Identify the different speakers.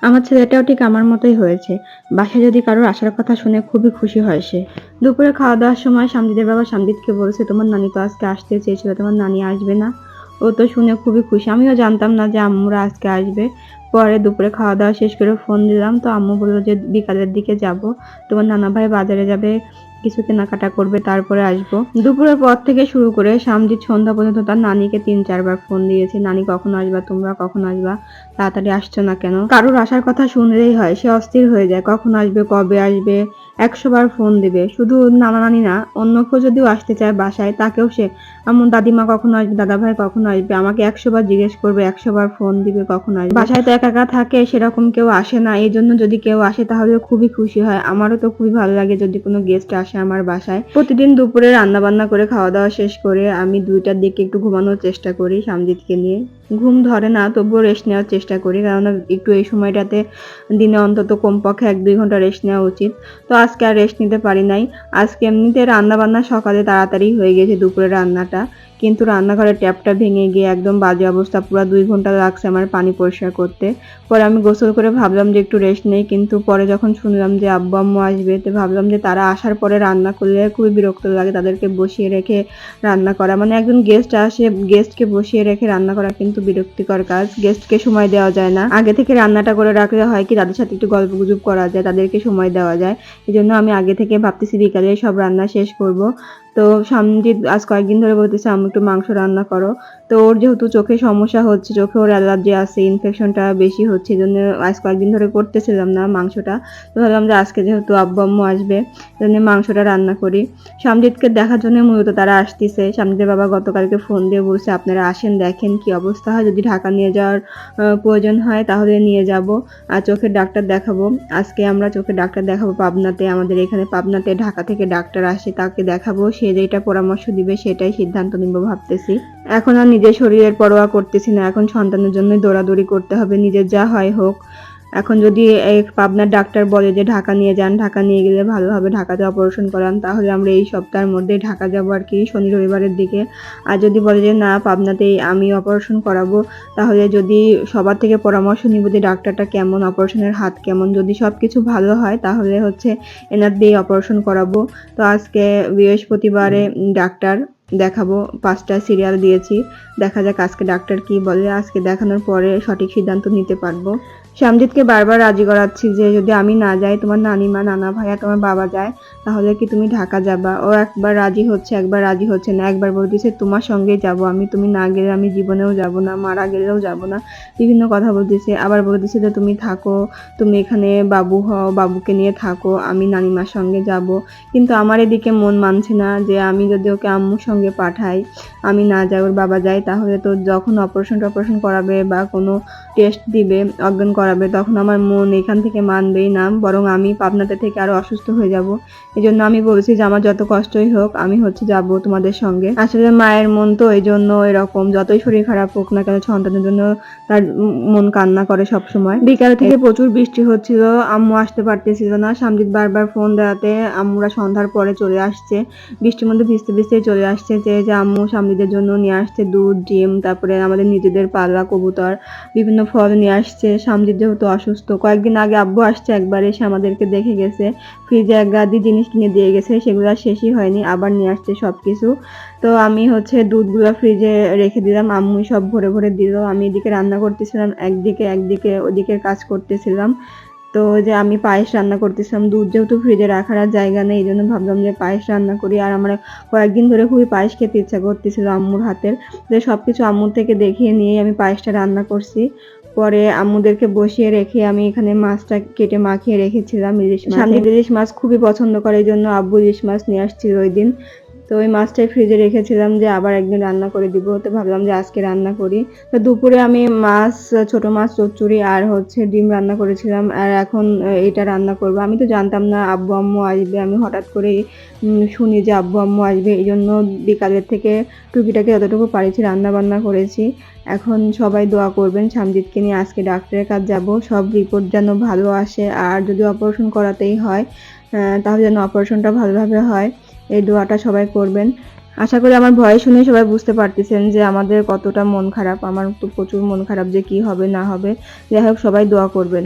Speaker 1: আমার ছেলেটাও ঠিক আমার মতোই হয়েছে। বাসায় যদি কারোর আসার কথা শুনে খুবই খুশি হয় সে। দুপুরে খাওয়া-দাওয়ার সময় সামজিদের বাবা সামজিদকে বলেছে, "তোমার নানি তো আজকে আসতে চেয়েছিল, তোমার নানি আসবে না?" ও তো শুনে খুবই খুশি। আমিও জানতাম না যে আম্মুরা আজকে আসবে। পরে দুপুরে খাওয়া-দাওয়া শেষ করে ফোন দিলাম। তো আম্মু বলল যে, "বিকালের দিকে যাবো। তোমার নানা ভাই বাজারে যাবে, কিছু কেনাকাটা করবে, তারপরে আসবো।" দুপুরের পর থেকে শুরু করে সামজিদ সন্ধ্যা পর্যন্ত তার নানিকে ৩-৪ বার ফোন দিয়েছে। "নানি কখন আসবা? তোমরা কখন আসবা? তাড়াতাড়ি আসছো না কেন?" কারোর আসার কথা শুনলেই হয় সে অস্থির হয়ে যায়। কখন আসবে, কবে আসবে, ১০০ বার ফোন দিবে। শুধু নানা-নানি না, অন্য কেউ যদিও আসতে চায় বাসায় তাকেও সে, "আম্মু দাদিমা কখন আসবে, দাদাভাই কখন আসবে?" আমাকে ১০০ বার জিজ্ঞেস করবে, ১০০ বার ফোন দিবে কখন আসবে। বাসায় তো একা একা থাকে, সেরকম কেউ আসে না। এজন্য যদি কেউ আসে তাহলে খুবই খুশি হয়। আমারও তো খুবই ভালো লাগে যদি কোনো গেস্ট আসে আমার বাসায়। প্রতিদিন দুপুরে রান্না-বান্না করে খাওয়া-দাওয়া শেষ করে আমি ২টার দিকে একটু ঘুমানোর চেষ্টা করি সামজিদকে নিয়ে। ঘুম ধরে না, তবুও রেস্ট নেওয়ার চেষ্টা করি। কেননা একটু এই সময়টাতে দিনে অন্তত কমপক্ষে ১-২ ঘন্টা রেস্ট নেওয়া উচিত। তো আজকে আর রেস্ট নিতে পারি নাই। আজকে এমনিতে রান্না-বান্না সকালে তাড়াতাড়ি হয়ে গেছে দুপুরের রান্নাটা। কিন্তু রান্নাঘরের ট্যাপটা ভেঙে গিয়ে একদম বাজে অবস্থা। পুরা ২ ঘন্টা লাগছে আমার পানি পরিষ্কার করতে। পরে আমি গোসল করে ভাবলাম যে একটু রেস্ট নেই। কিন্তু পরে যখন শুনলাম যে আব্বু-আম্মু আসবে, তো ভাবলাম যে তারা আসার পরে রান্না করলে খুবই বিরক্ত লাগে। তাদেরকে বসিয়ে রেখে রান্না করা। মানে একজন গেস্ট আসে, গেস্টকে বসিয়ে রেখে রান্না করা কিন্তু বিরক্তিকর কাজ। গেস্টকে সময় দেওয়া যায় না। আগে থেকে রান্নাটা করে রাখলে হয় কি তাদের সাথে একটু গল্পগুজব করা যায়, তাদেরকে সময় দেওয়া যায়। এজন্য আমি আগে থেকে ভাবতেছি বিকালে সব রান্না শেষ করব। তো সামজিদ আজ কয়েকদিন ধরে বলতেছে, "আম্মু একটু মাংস রান্না করো।" তো ওর যেহেতু চোখে সমস্যা হচ্ছে, চোখে ওর অ্যালার্জি আছে, ইনফেকশনটা বেশি হচ্ছে, এজন্য আজ কয়েকদিন ধরে করতেছিলাম না মাংসটা। তো ভাবলাম যে আজকে যেহেতু আব্বু-আম্মু আসবে, এজন্য মাংসটা রান্না করি। সামজিদকে দেখার জন্য মূলত তারা আসতিছে। সামজিদের বাবা গতকালকে ফোন দিয়ে বলছে, "আপনারা আসেন, দেখেন কি অবস্থা হয়। যদি ঢাকা নিয়ে যাওয়ার প্রয়োজন হয় তাহলে নিয়ে যাব। আর চোখের ডাক্তার দেখাবো। আজকে আমরা চোখের ডাক্তার দেখাবো পাবনাতে। আমাদের এখানে পাবনাতে ঢাকা থেকে ডাক্তার আসে, তাকে দেখাবো। সে যেটা পরামর্শ দিবে সেটাই সিদ্ধান্ত নিব ভাবতেছি। এখন আর নিজের শরীরের পরোয়া করতেছি না। এখন সন্তানের জন্যই দৌড়াদৌড়ি করতে হবে। নিজের যা হয় হোক। এখন যদি এই পাবনার ডাক্তার বলে যে ঢাকা নিয়ে যান, ঢাকা নিয়ে গেলে ভালো হবে, ঢাকাতে অপারেশন করান, তাহলে আমরা এই সপ্তাহের মধ্যেই ঢাকা যাব আরকি, শনি রবিবারের দিকে। আর যদি বলে যে না পাবনাতেই আমি অপারেশন করাবো, তাহলে যদি সবার থেকে পরামর্শ নিব যে ডাক্তারটা কেমন, অপারেশনের হাত কেমন, যদি সবকিছু ভালো হয় তাহলে হচ্ছে এনার দিয়েই অপারেশন করাবো। তো আজকে বৃহস্পতিবারে ডাক্তার দেখাবো। ৫টা সিরিয়াল দিয়েছি। দেখা যাক আজকে ডাক্তার কি বলে। আজকে দেখানোর পরে সঠিক সিদ্ধান্ত নিতে পারবো। সামজিদকে বারবার রাজি করাচ্ছি যে যদি আমি না যাই, তোমার নানিমা, নানা ভাইয়া, তোমার বাবা যায়, তাহলে কি তুমি ঢাকা যাবা? ও একবার রাজি হচ্ছে, একবার রাজি হচ্ছে না। একবার বলতেছে তোমার সঙ্গেই যাব আমি, তুমি না গেলে আমি জীবনেও যাব না, মারা গেলেও যাব না। বিভিন্ন কথা বলতেছে। আবার বলতেছে যে তুমি থাকো, তুমি এখানে বাবু হও, বাবুকে নিয়ে থাকো, আমি নানিমার সঙ্গে যাব। কিন্তু আমার এদিকে মন মানছে না যে আমি যদি ওকে আম্মুর সঙ্গে পাঠাই, আমি না যাই, ওর বাবা যায়, তাহলে তো যখন অপারেশন করাবে বা কোনো টেস্ট দিবে, অজ্ঞান করাবে, তখন আমার মন এখান থেকে মানবেই না, বরং আমি পাবনাতে থেকে আরো অসুস্থ হয়ে যাব। এজন্য আমি বলছি যে আমার যত কষ্টই হোক আমি হচ্ছে যাব তোমাদের সঙ্গে। আসলে মায়ের মন তো এজন্য এরকম, যতই শরীর খারাপ হোক না কেন সন্তানের জন্য তার মন কান্না করে সব সময়। বিকাল থেকে প্রচুর বৃষ্টি হচ্ছিল, আম্মু আসতে পারতেছিল না। সামজিদ বারবার ফোন দেওয়াতে আম্মুরা সন্ধ্যার পরে চলে আসছে। বৃষ্টির মধ্যে ভিজতে ভিজতে চলে আসছে যে আম্মু সামজিদের জন্য নিয়ে আসছে দুধ, ডিম, তারপরে আমাদের নিজেদের পালা কবুতর, বিভিন্ন ফল নিয়ে আসছে। সামজিদ যেহেতু অসুস্থ, কয়েকদিন আগে আব্বু আসছে একবার, এসে আমাদেরকে দেখে গেছে, ফ্রিজে এক গাদি জিনিস কিনে দিয়ে গেছে, সেগুলো শেষই হয়নি, আবার নিয়ে আসছে সবকিছু। তো আমি হচ্ছে দুধগুলো ফ্রিজে রেখে দিলাম, আম্মু সব ভরে ভরে দিল। আমি এদিকে রান্না করতেছিলাম, একদিকে ওদিকের কাজ করতেছিলাম। তো যে আমি পায়েস রান্না করতেছিলাম, দুধ যেহেতু ফ্রিজে রাখার আর জায়গা নেই, এই জন্য ভাবলাম যে পায়েস রান্না করি। আর আমার কয়েকদিন ধরে খুবই পায়েস খেতে ইচ্ছা করতেছিল আম্মুর হাতের। তো সবকিছু আম্মুর থেকে দেখিয়ে নিয়ে আমি পায়েসটা রান্না করছি। পরে আম্মুদেরকে বসিয়ে রেখে আমি এখানে মাছটা কেটে মাখিয়ে রেখেছিলাম, ইলিশ মাছ। সামজিদ ইলিশ মাছ খুবই পছন্দ করে, এই জন্য আব্বু ইলিশ মাছ নিয়ে আসছিল ওই দিন। তো ওই মাছটাই ফ্রিজে রেখেছিলাম যে আবার একদিন রান্না করে দিব। তো ভাবলাম যে আজকে রান্না করি। তো দুপুরে আমি মাছ, ছোট মাছ চচ্চড়ি আর হচ্ছে ডিম রান্না করেছিলাম। আর এখন এটা রান্না করব। আমি তো জানতাম না আব্বু আম্মু আসবে। আমি হঠাৎ করেই শুনি যে আব্বু আম্মু আসবে। এইজন্য বিকালের থেকে টুকিটাকি যতটুকু পারিছি রান্না বান্না করেছি। এখন সবাই দোয়া করবেন সামজিদকে নিয়ে আজকে ডাক্তারের কাছে যাব। সব রিপোর্ট যেন ভালো আসে, আর যদি অপারেশন করাতেই হয় তাহলে যেন অপারেশনটা ভালোভাবে হয়। এই দোয়াটা সবাই করবেন। আশা করি আমার ভয়েস শুনে সবাই বুঝতে পারতেছেন যে আমাদের কতটা মন খারাপ। আমার তো প্রচুর মন খারাপ যে কি হবে না হবে। যাই হোক সবাই দোয়া করবেন।